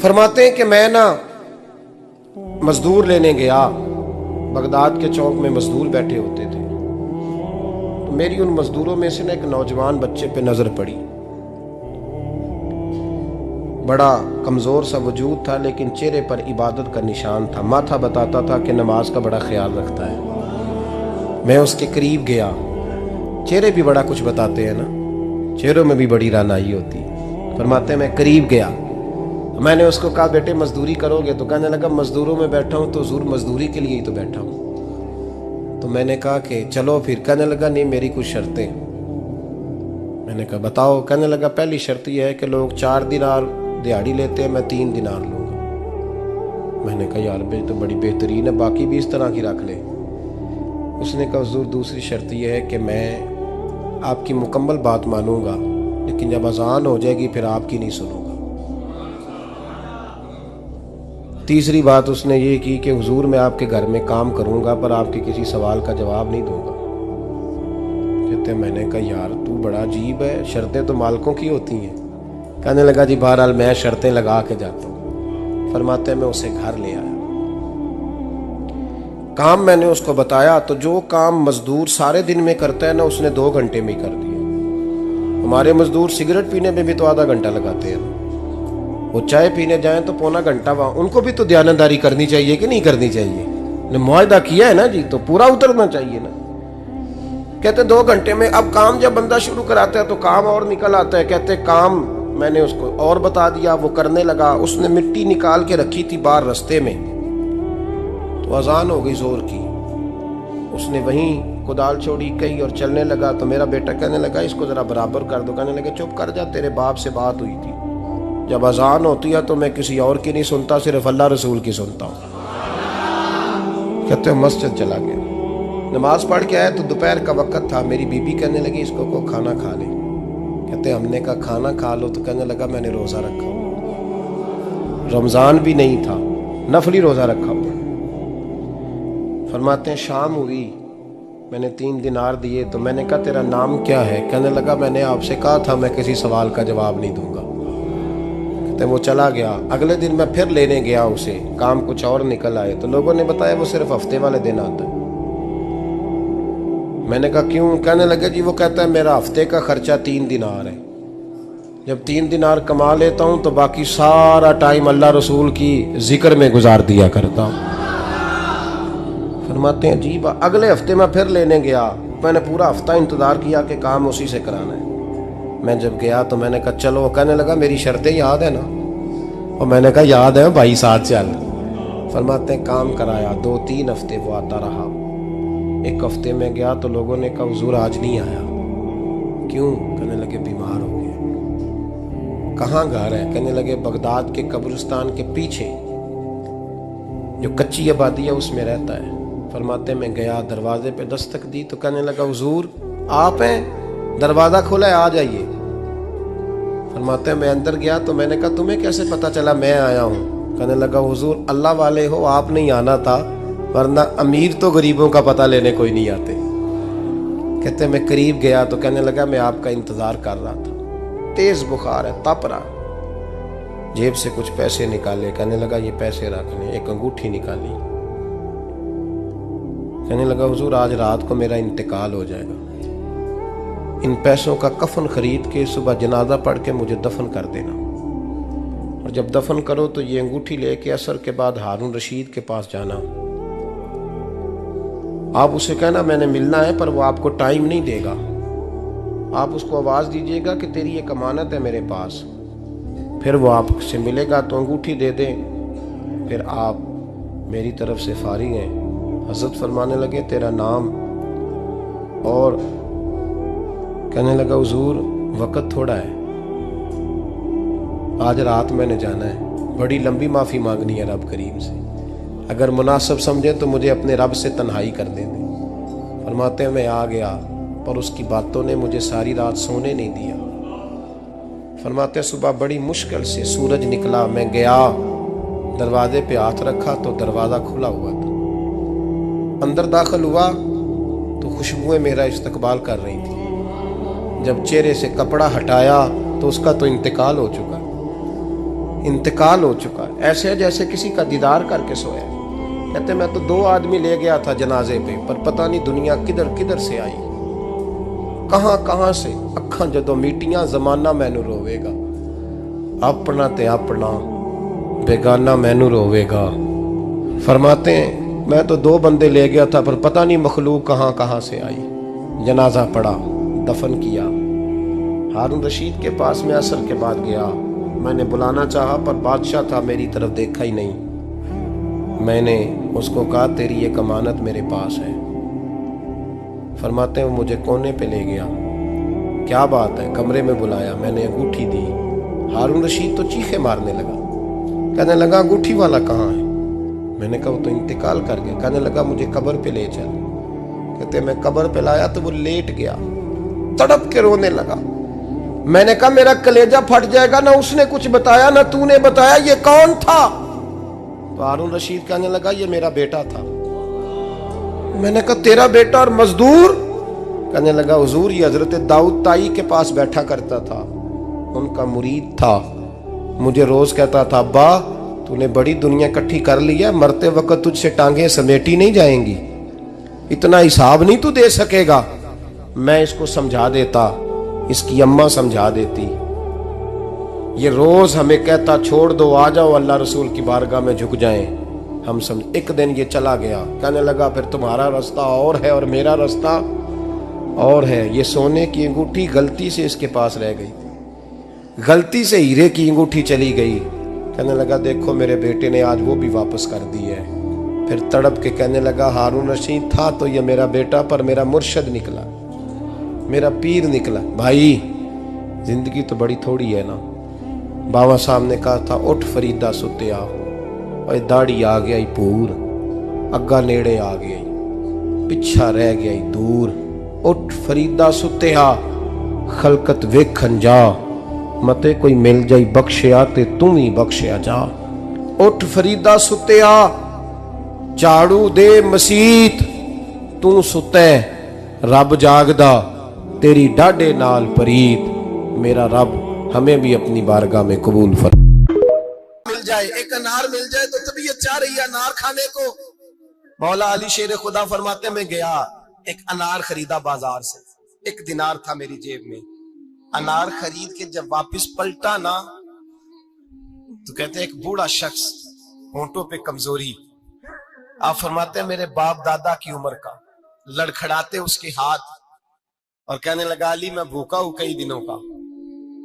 फरमाते हैं कि मैं ना मजदूर लेने गया, बगदाद के चौक में मजदूर बैठे होते थे, तो मेरी उन मजदूरों में से ना एक नौजवान बच्चे पे नजर पड़ी। बड़ा कमजोर सा वजूद था, लेकिन चेहरे पर इबादत का निशान था। माथा बताता था कि नमाज का बड़ा ख्याल रखता है। मैं उसके करीब गया। चेहरे भी बड़ा कुछ बताते हैं ना, चेहरों में भी बड़ी रानाई होती है। फरमाते हैं मैं करीब गया, मैंने उसको कहा बेटे मजदूरी करोगे? तो कहने लगा मजदूरों में बैठा हूँ तो हुजूर मजदूरी के लिए ही तो बैठा हूँ। तो मैंने कहा कि चलो फिर। कहने लगा नहीं मेरी कुछ शर्तें। मैंने कहा बताओ। कहने लगा पहली शर्त यह है कि लोग 4 दिनार दिहाड़ी लेते हैं, मैं 3 दिनार लूँगा। मैंने कहा यार भाई तो बड़ी बेहतरीन है, बाकी भी इस तरह की रख ले। उसने कहा हुजूर दूसरी शर्त यह है कि मैं आपकी मुकम्मल बात मानूंगा, लेकिन जब अजान हो जाएगी फिर आपकी नहीं सुनूंगा। तीसरी बात उसने ये की कि हुजूर मैं आपके घर में काम करूंगा पर आपके किसी सवाल का जवाब नहीं दूंगा। कहते मैंने कहा यार तू बड़ा अजीब है, शर्तें तो मालिकों की होती हैं। कहने लगा जी बहरहाल मैं शर्तें लगा के जाता हूँ। फरमाते हैं मैं उसे घर ले आया, काम मैंने उसको बताया, तो जो काम मजदूर सारे दिन में करता है ना उसने 2 घंटे में ही कर दिया। हमारे मजदूर सिगरेट पीने में भी तो आधा घंटा लगाते हैं, वो चाय पीने जाएं तो पौना घंटा वहां। उनको भी तो दयानतदारी करनी चाहिए कि नहीं करनी चाहिए? ने मुआहदा किया है ना जी, तो पूरा उतरना चाहिए ना। कहते 2 घंटे में। अब काम जब बंदा शुरू कराता है तो काम और निकल आता है। कहते काम मैंने उसको और बता दिया, वो करने लगा। उसने मिट्टी निकाल के रखी थी बाहर रास्ते में, तो अजान हो गई जोर की। उसने वहीं कुदाल छोड़ी कही और चलने लगा। तो मेरा बेटा कहने लगा इसको जरा बराबर कर दो। कहने लगे चुप कर जा, तेरे बाप से बात हुई थी, जब अजान होती है तो मैं किसी और की नहीं सुनता, सिर्फ अल्लाह रसूल की सुनता हूँ। कहते हो मस्जिद चला गया, नमाज पढ़ के आया तो दोपहर का वक्त था। मेरी बीबी कहने लगी इसको को खाना खा ले। कहते हमने कहा खाना खा लो, तो कहने लगा मैंने रोज़ा रखा हुआ, रमज़ान भी नहीं था, नफली रोज़ा रखा हुआ। फरमाते हैं शाम हुई, मैंने 3 दिनार दिए, तो मैंने कहा तेरा नाम क्या है? कहने लगा मैंने आपसे कहा था मैं किसी सवाल का जवाब नहीं दूंगा। कहते वो चला गया। अगले दिन मैं फिर लेने गया उसे, काम कुछ और निकल आए, तो लोगों ने बताया वो सिर्फ हफ्ते वाले दिन आता है। मैंने कहा क्यों? कहने लगे जी वो कहता है मेरा हफ्ते का खर्चा 3 दिनार है, जब 3 दिनार कमा लेता हूँ तो बाकी सारा टाइम अल्लाह रसूल की जिक्र में गुजार दिया करता हूँ। फरमाते हैं जी अगले हफ्ते मैं फिर लेने गया, मैंने पूरा हफ्ता इंतज़ार किया कि काम उसी से कराना है। मैं जब गया तो मैंने कहा चलो। कहने लगा मेरी शर्तें याद है ना? और मैंने कहा याद है भाई साथ चल। फरमाते हैं काम कराया, 2-3 हफ्ते वो आता रहा। एक हफ्ते में गया तो लोगों ने कहा हुजूर आज नहीं आया। क्यों? कहने लगे बीमार हो गए। कहाँ घर है? कहने लगे बगदाद के कब्रिस्तान के पीछे जो कच्ची आबादी है उसमें रहता है। फरमाते मैं गया, दरवाजे पे दस्तक दी तो कहने लगा हुजूर आप हैं? दरवाज़ा खुला है, आ जाइए। फरमाते हैं मैं अंदर गया तो मैंने कहा तुम्हें कैसे पता चला मैं आया हूँ? कहने लगा हुजूर अल्लाह वाले हो, आप नहीं आना था, वरना अमीर तो गरीबों का पता लेने कोई नहीं आते। कहते मैं करीब गया तो कहने लगा मैं आपका इंतज़ार कर रहा था, तेज़ बुखार है, तप रहा। जेब से कुछ पैसे निकाले, कहने लगा ये पैसे रख लें। एक अंगूठी निकाली, कहने लगा हुजूर आज रात को मेरा इंतकाल हो जाएगा, इन पैसों का कफन खरीद के सुबह जनाजा पढ़ के मुझे दफन कर देना, और जब दफन करो तो ये अंगूठी लेके असर के बाद हारून रशीद के पास जाना। आप उसे कहना मैंने मिलना है पर वो आपको टाइम नहीं देगा। आप उसको आवाज़ दीजिएगा कि तेरी एक अमानत है मेरे पास, फिर वो आपसे मिलेगा तो अंगूठी दे दें, फिर आप मेरी तरफ से फारिग हैं। हज़रत फरमाने लगे तेरा नाम? और कहने लगा हुजूर वक़्त थोड़ा है, आज रात मैंने जाना है, बड़ी लंबी माफ़ी मांगनी है रब करीम से, अगर मुनासिब समझे तो मुझे अपने रब से तन्हाई कर दे दें। फरमाते हैं मैं आ गया पर उसकी बातों ने मुझे सारी रात सोने नहीं दिया। फरमाते हैं सुबह बड़ी मुश्किल से सूरज निकला, मैं गया दरवाजे पे हाथ रखा तो दरवाज़ा खुला हुआ था। अंदर दाखिल हुआ तो खुशबुएं मेरा इस्तकबाल कर रही थी। जब चेहरे से कपड़ा हटाया तो उसका तो इंतकाल हो चुका। इंतकाल हो चुका है। ऐसे है जैसे किसी का दीदार करके सोया। कहते मैं तो 2 आदमी ले गया था जनाजे पे, पर पता नहीं दुनिया किधर किधर से आई, कहां से। अखां जदों मीटियां जमाना मैनू रोवेगा, अपना ते अपना बेगाना मैनू रोवेगा। फरमाते हैं मैं तो 2 बंदे ले गया था, पर पता नहीं मखलूक कहां से आई। जनाजा पड़ा, दफन किया। हारून रशीद के पास में असर के बाद गया। मैंने बुलाना चाहा पर बादशाह था, मेरी तरफ देखा ही नहीं। मैंने उसको कहा तेरी एक अमानत मेरे पास है। फरमाते हैं वो मुझे कोने पे ले गया। क्या बात है? कमरे में बुलाया, मैंने अंगूठी दी। हारून रशीद तो चीखे मारने लगा, कहने लगा अंगूठी वाला कहाँ है? मैंने कहा वो तो इंतकाल कर गया। कहने लगा मुझे कब्र पे ले चल। कहते मैं कब्र पे लाया तो वो लेट गया, तड़प के रोने लगा। मैंने कहा मेरा कलेजा फट जाएगा, ना उसने कुछ बताया ना तूने बताया, ये कौन था? तो हारून रशीद कहने लगा ये मेरा बेटा था। मैंने कहा तेरा बेटा और मजदूर? कहने लगा हुजूर ये हजरत दाऊद ताई के पास बैठा करता था, उनका मुरीद था। मुझे रोज कहता था अब्बा तूने बड़ी दुनिया इकट्ठी कर ली है, मरते वक्त तुझसे टांगे समेटी नहीं जाएंगी, इतना हिसाब नहीं तू दे सकेगा। मैं इसको समझा देता, इसकी अम्मा समझा देती। ये रोज हमें कहता छोड़ दो, आ जाओ अल्लाह रसूल की बारगाह में झुक जाएं। हम समझ। एक दिन ये चला गया, कहने लगा फिर तुम्हारा रास्ता और है और मेरा रास्ता और है। ये सोने की अंगूठी गलती से इसके पास रह गई, गलती से हीरे की अंगूठी चली गई। कहने लगा देखो मेरे बेटे ने आज वो भी वापस कर दी है। फिर तड़प के कहने लगा हारून रशीद था तो ये मेरा बेटा, पर मेरा मुर्शद निकला, मेरा पीर निकला। भाई जिंदगी तो बड़ी थोड़ी है ना। बाबा साहब ने कहा था उठ फरीदा सुत्या, और दाढ़ी आ गया ही पूर, अग्गा नेड़े आ गया ही, पिछा रह गया ही दूर। उठ फरीदा सुत्या खलकत वेखन जा, मते कोई मिल जाई बख्शिया ते तू ही बख्शिया जा। उठ फरीदा सुत्या झाड़ू दे मसीत, तू सुते रब जागदा तेरी डाडे नाल परीत। मेरा रब हमें भी अपनी बारगाह में कबूल फर। मिल जाए एक अनार मिल जाए तो तबीयत चाह रही है अनार खाने को। मौला अली शेर खुदा फरमाते मैं गया एक अनार खरीदा बाजार से, 1 दिनार था मेरी जेब में। अनार खरीद के जब वापस पलटा ना तो कहते एक बूढ़ा शख्स, होंठों पे कमजोरी। आप फरमाते हैं मेरे बाप दादा की उम्र का, लड़खड़ाते उसके हाथ और कहने लगा अली मैं भूखा हूं कई दिनों का।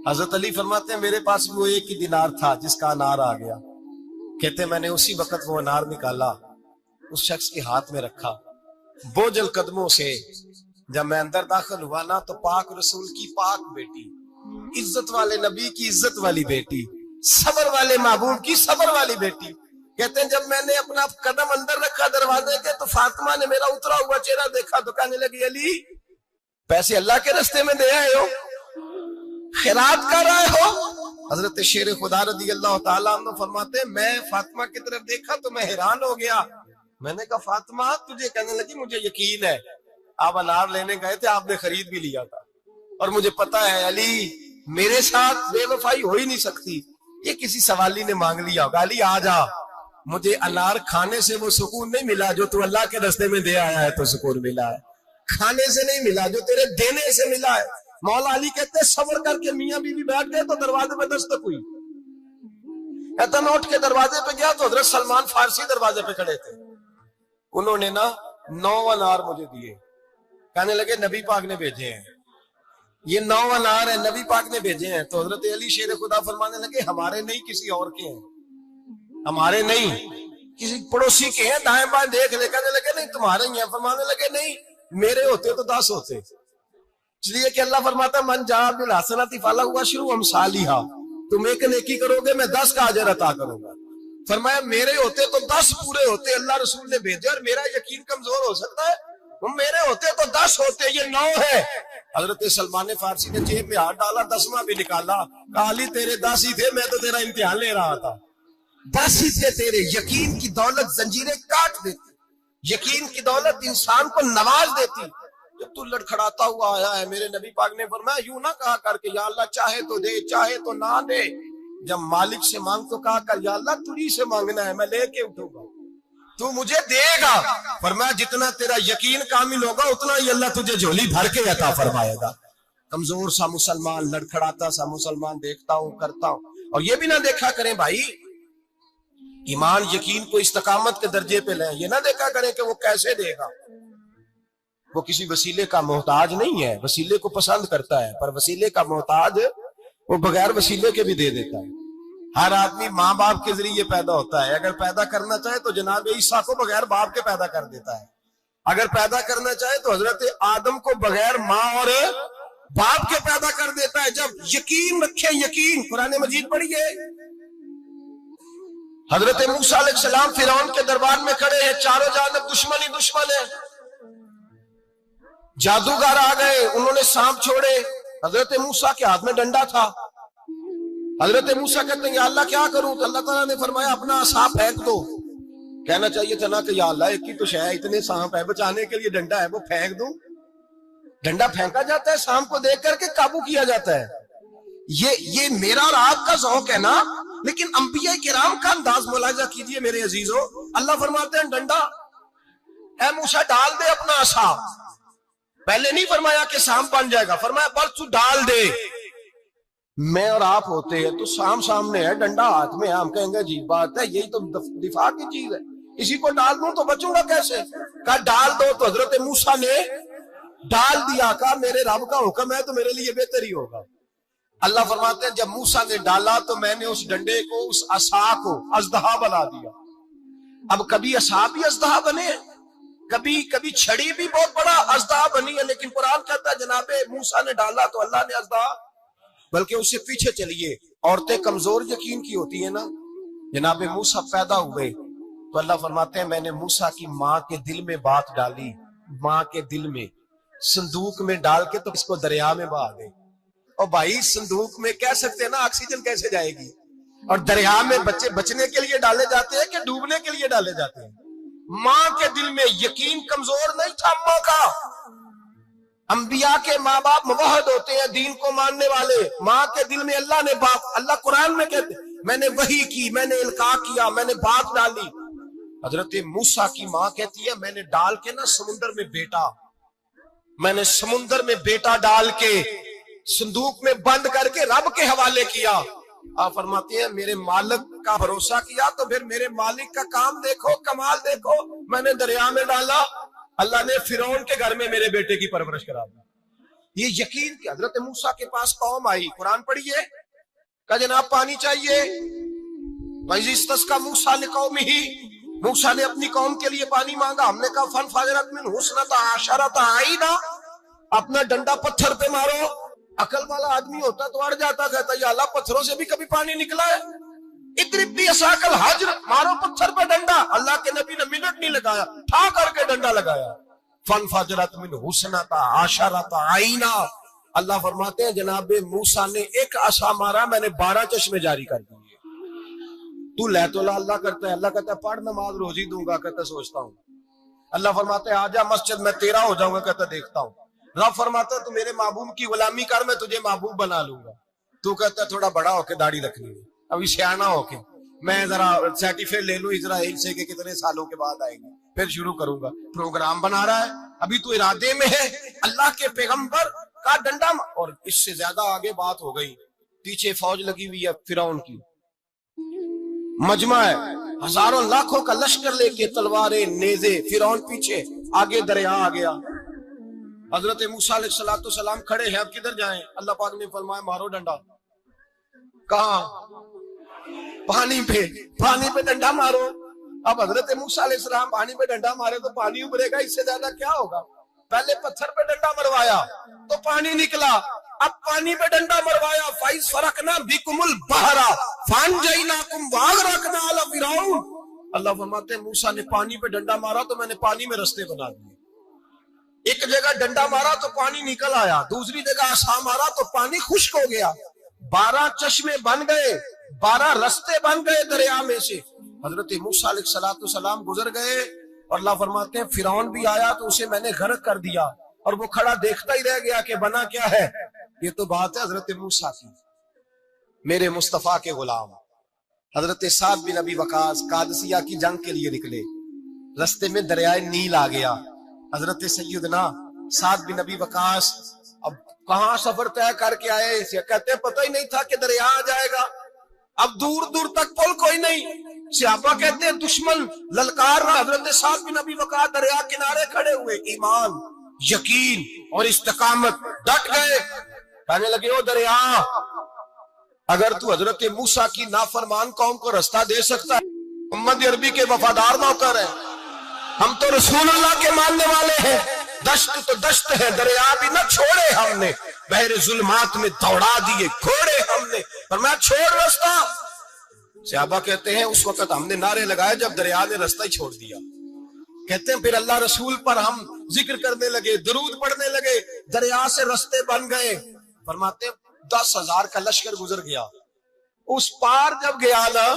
हजरत अली फरमाते हैं मेरे पास भी वो 1 ही दिनार था जिसका अनार आ गया। कहते मैंने उसी वक्त वो अनार निकाला, उस शख्स के हाथ में रखा। बोझल कदमों से जब मैं अंदर दाखिल हुआ ना तो पाक रसूल की पाक बेटी, इज्जत वाले नबी की इज्जत वाली बेटी, सबर वाले महबूब की सबर वाली बेटी। कहते हैं जब मैंने अपना कदम अंदर रखा दरवाजे के तो फातिमा ने मेरा उतरा हुआ चेहरा देखा तो कहने लगी अली पैसे अल्लाह के रास्ते में दे आए हो, खैरात कर रहे हो। हजरत शेर खुदा रदी अल्लाह तआला अन्हु फरमाते मैं फातिमा की तरफ देखा तो मैं हैरान हो गया। मैंने कहा फातिमा तुझे? कहने लगी मुझे यकीन है आप अनार लेने गए थे, आपने खरीद भी लिया था, और मुझे पता है अली मेरे साथ बेवफाई हो ही नहीं सकती, ये किसी सवाली ने मांग लिया होगा। अली आ जा, मुझे अनार खाने से वो सुकून नहीं मिला जो तू अल्लाह के रास्ते में दे आया है तो सुकून मिला है, खाने से नहीं मिला जो तेरे देने से मिला है। मौला अली कहते सबर करके मियां बीवी बैठ गए तो दरवाजे पे दस्तक हुई। कहता मैं उठ के दरवाजे पे गया तो हजरत सलमान फारसी दरवाजे पे खड़े थे। उन्होंने ना 9 अनार मुझे दिए, कहने लगे नबी पाक ने भेजे हैं, ये 9 अनार है नबी पाक ने भेजे हैं। तो हजरत अली शेर खुदा फरमाने लगे हमारे नहीं किसी और के हैं, हमारे नहीं किसी पड़ोसी के हैं, दाएं बाएं देख ले। कहने लगे नहीं तुम्हारे ही हैं। फरमाने लगे नहीं मेरे होते तो 10 होते, इसलिए कि अल्लाह फरमाता मन जा बिल हसनती फलहु अशरु अमसालिहा, तुम एक नेकी करोगे मैं 10 का अजर अता करूंगा। फरमाया मेरे होते तो 10 पूरे होते, अल्लाह रसूल ने भेजे, और मेरा यकीन कमजोर हो सकता है, तुम मेरे होते तो 10 होते, ये 9 है। हजरत सलमान फारसी ने जेब में हाथ डाला, 10वां भी निकाला, कहा अली तेरे 10 ही थे, मैं तो तेरा इम्तिहान ले रहा था। 10 ही थे तेरे। यकीन की दौलत जंजीरें काट देती, यकीन की दौलत इंसान को नवाज देती। जब तू लड़खड़ाता हुआ आया है, मेरे नबी पाक ने फरमाया यूं ना कहा करके या अल्लाह चाहे तो दे चाहे तो ना दे, जब मालिक से मांग तो कहा कर या अल्लाह तुझी से मांगना है, मैं लेके उठूंगा, तू मुझे देगा। फरमाया जितना तेरा यकीन कामिल होगा उतना ही अल्लाह तुझे झोली भर के अता फरमाएगा। कमजोर सा मुसलमान, लड़खड़ाता सा मुसलमान देखता हूं, करता हूं। और ये भी ना देखा करें भाई, ईमान यकीन को इस्तकामत के दर्जे पे लें, ये ना देखा करें कि वो कैसे देगा। वो किसी वसीले का मोहताज नहीं है, वसीले को पसंद करता है, पर वसीले का मोहताज वो बगैर वसीले के भी दे देता है। हर आदमी माँ बाप के जरिए पैदा होता है, अगर पैदा करना चाहे तो जनाब ईसा को बगैर बाप के पैदा कर देता है। अगर पैदा करना चाहे तो हजरत आदम को बगैर माँ और बाप के पैदा कर देता है। जब यकीन रखे, यकीन, कुरान मजीद पढ़िए, हजरत मूसा अलैहिस्सलाम फिरौन के दरबार में खड़े हैं, चारों जानब दुश्मन ही दुश्मन है। जादूगर आ गए, उन्होंने सांप छोड़े, हजरत मूसा के हाथ में डंडा था। हजरत मूसा कहते हैं या अल्लाह क्या करूं, तो अल्लाह ताला ने फरमाया अपना सांप फेंक दो। कहना चाहिए था ना कि या अल्लाह एक ही तो शय, इतने सांप है, बचाने के लिए डंडा है, वो फेंक दूं। डंडा फेंका जाता है, सांप को देख करके काबू किया जाता है। ये मेरा और आपका ज़ौक है ना, लेकिन अंबिया किराम का अंदाज मुलाजा कीजिए मेरे अजीजों। अल्लाह फरमाते हैं डंडा, ऐ मूसा डाल दे अपना आसा। पहले नहीं फरमाया कि सांप बन जाएगा, फरमाया बस तू डाल दे। मैं और आप होते हैं तो सांप सामने है, डंडा हाथ में है, हम कहेंगे जी बात है, यही तो दिफा की चीज है, इसी को डाल दूं तो बचूंगा कैसे। कहा डाल दो, तो हजरत मूसा ने डाल दिया। कहा मेरे रब का हुक्म है तो मेरे लिए बेहतर ही होगा। अल्लाह फरमाते हैं जब मूसा ने डाला तो मैंने उस डंडे को, उस असा को अजदहा बना दिया। अब कभी असा भी अजदहा बने, कभी कभी छड़ी भी बहुत बड़ा अजदहा बनी है, लेकिन कुरान कहता है जनाबे मूसा ने डाला तो अल्लाह ने अजदहा। बल्कि उससे पीछे चलिए, औरतें कमजोर यकीन की होती है ना, जनाबे मूसा पैदा हुए तो अल्लाह फरमाते हैं मैंने मूसा की माँ के दिल में बात डाली, माँ के दिल में, संदूक में डाल के तो इसको दरिया में बहा दे। और भाई संदूक में कह सकते हैं ना ऑक्सीजन कैसे जाएगी, और दरिया में बच्चे बचने के लिए डाले जाते हैं कि डूबने के लिए डाले जाते हैं। माँ के दिल में यकीन कमजोर नहीं था अम्मा का। अंबिया के माँ बाप मुवहद होते हैं, दीन को मानने वाले। माँ के दिल में अल्लाह ने बात, अल्लाह कुरान में कहते मैंने वही की, मैंने इल्का किया, मैंने बात डाली। हजरत मूसा की माँ कहती है मैंने डाल के ना समुंदर में बेटा, मैंने समुंदर में बेटा डाल के संदूक में बंद करके रब के हवाले किया। आप फरमाते हैं मेरे मालिक का भरोसा किया तो फिर मेरे मालिक का काम देखो, कमाल देखो। मैंने दरिया में डाला, अल्लाह ने फिरौन के घर में मेरे बेटे की परवरिश करा दी। ये यकीन कि हजरत मूसा के पास कौम आई, कुरान पढ़िए, कहा जनाब पानी चाहिए। मूसा ने कौम ही, मूसा ने अपनी कौम के लिए पानी मांगा। हमने कहा फन फाजरत मिन हुस्नता आशरता आईना, अपना डंडा पत्थर पे मारो। अकल वाला आदमी होता तो अड़ जाता, कहता या अल्लाह पत्थरों से भी कभी पानी निकला है। इतनी भी असाकल हजर, मारो पत्थर पे डंडा। अल्लाह के नबी ने मिनट नहीं लगाया, ठा करके डंडा लगाया। फन फाजरत मिन हुस्नता आशरता आईना। अल्लाह फरमाते हैं जनाबे मूसा ने एक आशा मारा, मैंने 12 चश्मे जारी कर दिए। तू ले तो ला, अल्लाह करता है, अल्लाह कहता है पढ़ नमाज रोजी दूंगा, कहता सोचता हूँ। अल्लाह फरमाते हैं आजा मस्जिद में तेरा हो जाऊंगा, कहता देखता हूँ। रब फरमाता है तू मेरे महबूब की गुलामी कर, मैं तुझे महबूब बना लूंगा। तू कहता है थोड़ा बड़ा होके दाढ़ी रखनी है, अभी सियाना होके मैं जरा सर्टिफिकेट ले लूं इजराइल से कि कितने सालों के बाद आएंगे, फिर शुरू करूंगा। प्रोग्राम बना रहा है, अभी तो इरादे में है। अल्लाह के पैगंबर का डंडा, और इससे ज्यादा आगे बात हो गई। पीछे फौज लगी हुई है फिरौन की, मजमा है, हजारों लाखों का लश्कर लेके, तलवारें नेज़े, फिरौन पीछे, आगे दरिया आ गया। हजरत मूसा अलैहिस्सलाम खड़े हैं, अब किधर जाएं? अल्लाह पाक ने फरमाया मारो डंडा। कहां? पानी पे डंडा मारो। अब हजरत मूसा अलैहिस्सलाम पानी पे डंडा मारे तो पानी उभरेगा, इससे ज्यादा क्या होगा। पहले पत्थर पे डंडा मरवाया तो पानी निकला, अब पानी पे डंडा मरवाया, फाइज फरकना बिकुमुल बहरा फानजैनाकुम वागरकना अला फिरौन। अल्लाह फरमाते हैं मूसा ने पानी पे डंडा मारा तो मैंने पानी में रास्ते बना दिए। एक जगह डंडा मारा तो पानी निकल आया, दूसरी जगह आसा मारा तो पानी खुश्क हो गया। 12 चश्मे बन गए, 12 रास्ते बन गए दरिया में से। हजरत मूसा अलैहिस्सलाम गुजर गए और अल्लाह फरमाते हैं फिरौन भी आया तो उसे मैंने गर्क कर दिया, और वो खड़ा देखता ही रह गया कि बना क्या है। ये तो बात है हजरत मूसा की। मेरे मुस्तफा के गुलाम हजरत साद बिन अबी वकास कादसिया की जंग के लिए निकले। रस्ते में दरियाए नील आ गया। हजरत सैयदना साद बिन अबी वकास अब कहां सफर तय करके आए, कहते पता ही नहीं था कि दरिया आ जाएगा। अब दूर दूर तक पुल कोई नहीं। सहाबा कहते हैं दुश्मन ललकार रहा। हजरत साद बिन अबी वकास दरिया किनारे खड़े हुए, ईमान यकीन और इस्तिकामत डट गए। कहने लगे ओ दरिया, अगर तू हजरत मूसा की नाफरमान कौम को रास्ता दे सकता है, मोहम्मद अरबी के वफादार नौकर है, हम तो रसूलुल्लाह के मानने वाले हैं, दश्त तो दश्त है, दरिया भी न छोड़े हमने, बहरे जुल्मात में दौड़ा दिए घोड़े हमने, पर मैं छोड़ रास्ता। सहाबा कहते हैं उस वक्त हमने नारे लगाए जब दरिया ने रास्ता ही छोड़ दिया। कहते हैं फिर अल्लाह रसूल पर हम जिक्र करने लगे, दुरूद पढ़ने लगे, दरिया से रास्ते बन गए। फरमाते 10,000 का लश्कर गुजर गया। उस पार जब गया ना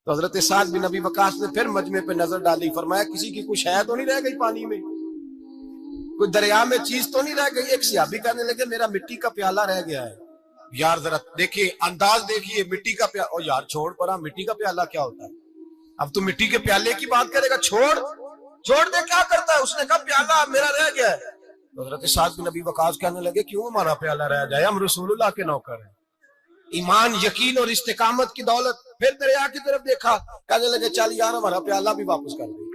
तो हजरत साद बिन अबी वकास ने फिर मजमे पे नजर डाली। फरमाया किसी की कुछ है तो नहीं रह गई पानी में, कोई दरिया में चीज तो नहीं रह गई। एक सहाबी कहने लगे मेरा मिट्टी का प्याला रह गया है। यार जरा देखिए, अंदाज देखिए, मिट्टी का प्याला। और यार छोड़ पड़ा, मिट्टी का प्याला क्या होता है? अब तू मिट्टी के प्याले की बात करेगा, छोड़ दे, क्या करता है? उसने कहा प्याला मेरा रह गया है। तो हजरत साद बिन अबी वकास कहने लगे क्यों हमारा प्याला रह जाए, हम रसूलुल्लाह के नौकर हैं। ईमान यकीन और इस्तिकामत की दौलत। फिर दरिया की तरफ देखा, कहने लगे चल यार हमारा प्याला भी वापस कर दे।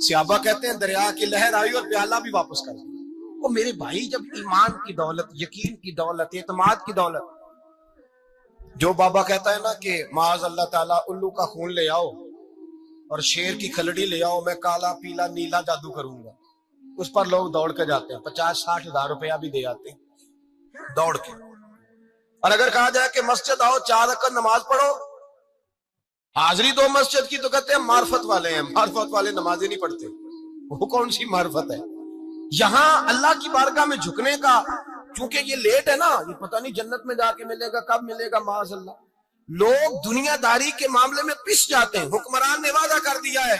सहाबा कहते हैं दरिया की लहर आई और प्याला भी वापस कर दे। वो मेरे भाई, जब ईमान की दौलत, यकीन की दौलत, एतमाद की दौलत, जो बाबा कहता है ना कि माज अल्लाह ताला उल्लू का खून ले आओ और शेर की खलड़ी ले आओ, मैं काला पीला नीला जादू करूंगा, उस पर लोग दौड़ के जाते हैं, 50-60 हजार रुपया भी दे आते हैं दौड़ के। और अगर कहा जाए कि मस्जिद आओ 4 रकात नमाज पढ़ो, हाजिरी दो मस्जिद की, तो कहते हैं मार्फत वाले हैं, मार्फत वाले नमाजें नहीं पढ़ते। वो कौन सी मार्फत है? यहाँ अल्लाह की बारगाह में झुकने का, क्योंकि ये लेट है ना, ये पता नहीं जन्नत में जाके मिलेगा कब मिलेगा, माज़अल्लाह। लोग दुनियादारी के मामले में पिस जाते हैं। हुक्मरान ने वादा कर दिया है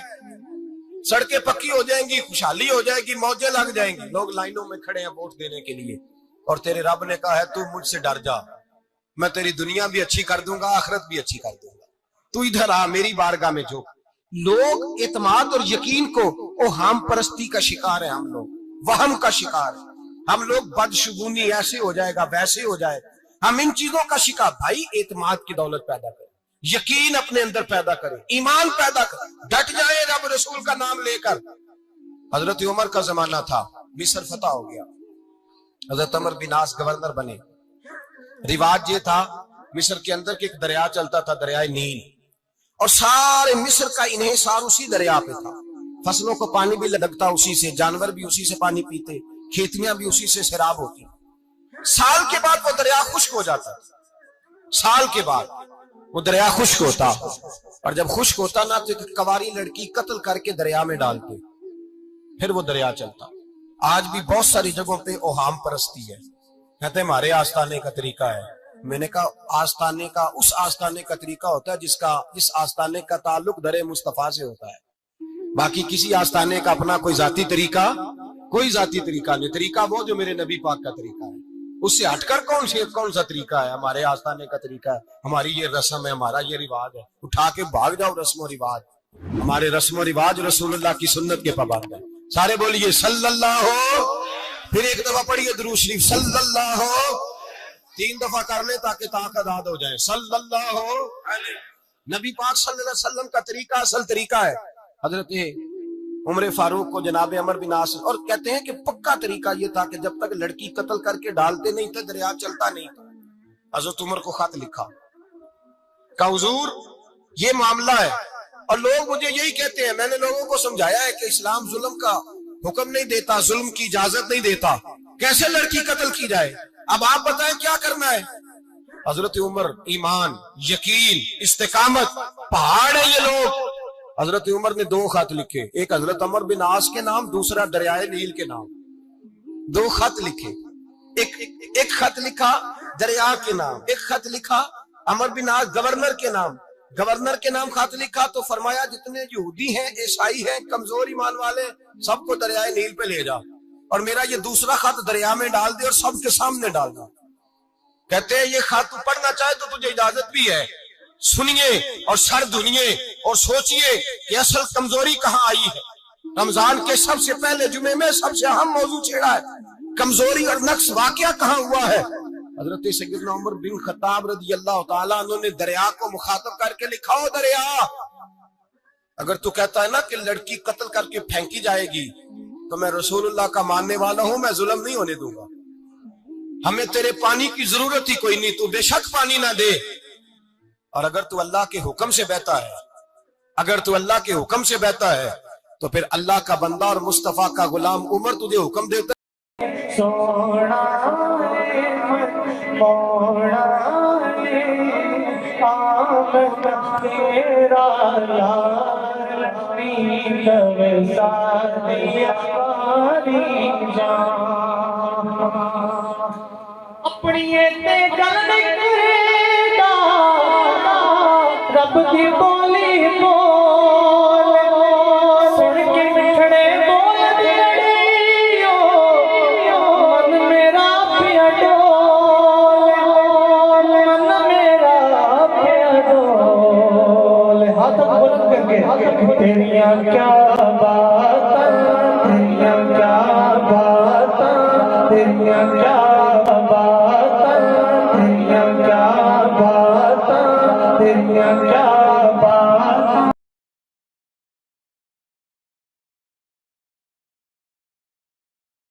सड़कें पक्की हो जाएंगी, खुशहाली हो जाएगी, मौजें लग जाएंगी, लोग लाइनों में खड़े हैं वोट देने के लिए, और तेरे रब ने कहा है तू मुझसे डर जा, मैं तेरी दुनिया भी अच्छी कर दूंगा, आखिरत भी अच्छी कर दूंगा, तू इधर आ मेरी बारगाह में झुक। लोग एतमाद और यकीन को, ओ हम परस्ती का शिकार है, हम लोग वहम का शिकार है, हम लोग बदशगुनी ऐसे हो जाएगा वैसे हो जाएगा, हम इन चीजों का शिकार। भाई एतमाद की दौलत पैदा करें, यकीन अपने अंदर पैदा करें, ईमान पैदा करें, डट जाए रब रसूल का नाम लेकर। हजरत उमर का जमाना था, मिस्र फतह हो गया, हजरत अमर बिन आस गवर्नर बने। रिवाज ये था मिस्र के अंदर के एक दरिया चलता था, दरियाए नील, और सारे मिस्र का इन्हिसार उसी दरिया पे था। फसलों को पानी भी लगता उसी से, जानवर भी उसी से पानी पीते, खेतियां भी उसी से सैराब होती। साल के बाद वो दरिया खुश्क हो जाता, साल के बाद वो दरिया खुश्क होता, और जब खुश्क होता ना तो एक कवारी लड़की कत्ल करके दरिया में डालते, फिर वो दरिया चलता। आज भी बहुत सारी जगहों पे ओहाम परस्ती है, कहते हमारे आस्थाने का तरीका है। मैंने कहा आस्थाने का, उस आस्थाने का तरीका होता है जिस आस्थाने का ताल्लुक दरे मुस्तफा से होता है। बाकी किसी आस्थाने का अपना कोई जाती तरीका नहीं। तरीका वो जो मेरे नबी पाक का तरीका है, उससे हटकर कौन सा तरीका है? हमारे आस्थाने का तरीका है, हमारी ये रस्म है, हमारा ये रिवाज है। उठा के भाग जाओ रस्म और रिवाज। हमारे रस्म और रिवाज रसूलुल्लाह की सुन्नत के पाबंद है। सारे बोलिए सल्लल्लाहु, फिर एक दफा पढ़िए दुरूद शरीफ सल्लल्लाहु, 3 दफा कर ले ताकि ताकत आद हो जाए। सल्लल्लाहु नबी पाक सल्लल्लाहु अलैहि वसल्लम का तरीका असल तरीका है। हजरत उमर फारूक को जनाब अमर बिन आस, और कहते हैं कि पक्का तरीका यह था कि जब तक लड़की कत्ल करके डालते नहीं थे दरिया चलता नहीं था। हजरत उमर को खत लिखा का हुजूर ये मामला है, और लोग मुझे यही कहते हैं। मैंने लोगों को समझाया है कि इस्लाम जुल्म का हुक्म नहीं देता, जुल्म की इजाजत नहीं देता, कैसे लड़की कत्ल की जाए। अब आप बताएं क्या करना है? हजरत उमर ईमान यकीन इस्तिकामत पहाड़ है ये लोग। हजरत उमर ने 2 खत लिखे, एक हजरत अमर बिन आस के नाम, दूसरा दरियाए नील के नाम। 2 खत लिखे, एक खत लिखा दरिया के नाम, एक खत लिखा अमर बिन आस गवर्नर के नाम। गवर्नर के नाम खत लिखा तो फरमाया जितने यहूदी हैं, ईसाई हैं, कमजोर ईमान वाले, सबको दरियाए नील पे ले जा, और मेरा ये दूसरा खत दरिया में डाल दे और सबके सामने डाल दो। कहते हैं ये खातू पढ़ना चाहे तो तुझे इजाजत भी है। सुनिए और सर धुनिए और सोचिए कि असल कमजोरी कहां आई है। रमजान के सबसे पहले जुमे में सबसे अहम मौजू छेड़ा है, कमजोरी और नक्स वाकया कहां हुआ है। हजरत सैयदना उमर बिन खत्ताब रज़ी अल्लाह ताला अन्हु ने दरिया को मुखातब करके लिखा, हो दरिया, अगर तू कहता है ना कि लड़की कत्ल करके फेंकी जाएगी तो मैं रसूलुल्लाह का मानने वाला हूं, मैं जुल्म नहीं होने दूंगा। हमें तेरे पानी की जरूरत ही कोई नहीं, तू बेशक पानी ना दे। और अगर तू अल्लाह के हुक्म से बहता है, अगर तू अल्लाह के हुक्म से बहता है तो फिर अल्लाह का बंदा और मुस्तफा का गुलाम उमर तुझे हुक्म देता है। सोना मोड़ा तेरा अपनी ते गल करेगा रब की बोली बोल सुन के मिठड़े बोल दियो मन मेरा पिया डोल मन मेरा पिया डोल हाथ बुलंद करके तेरियां क्या बातां तेरियां क्या बातां तेरियां क्या बातां तेरियां क्या बातां तेरियां क्या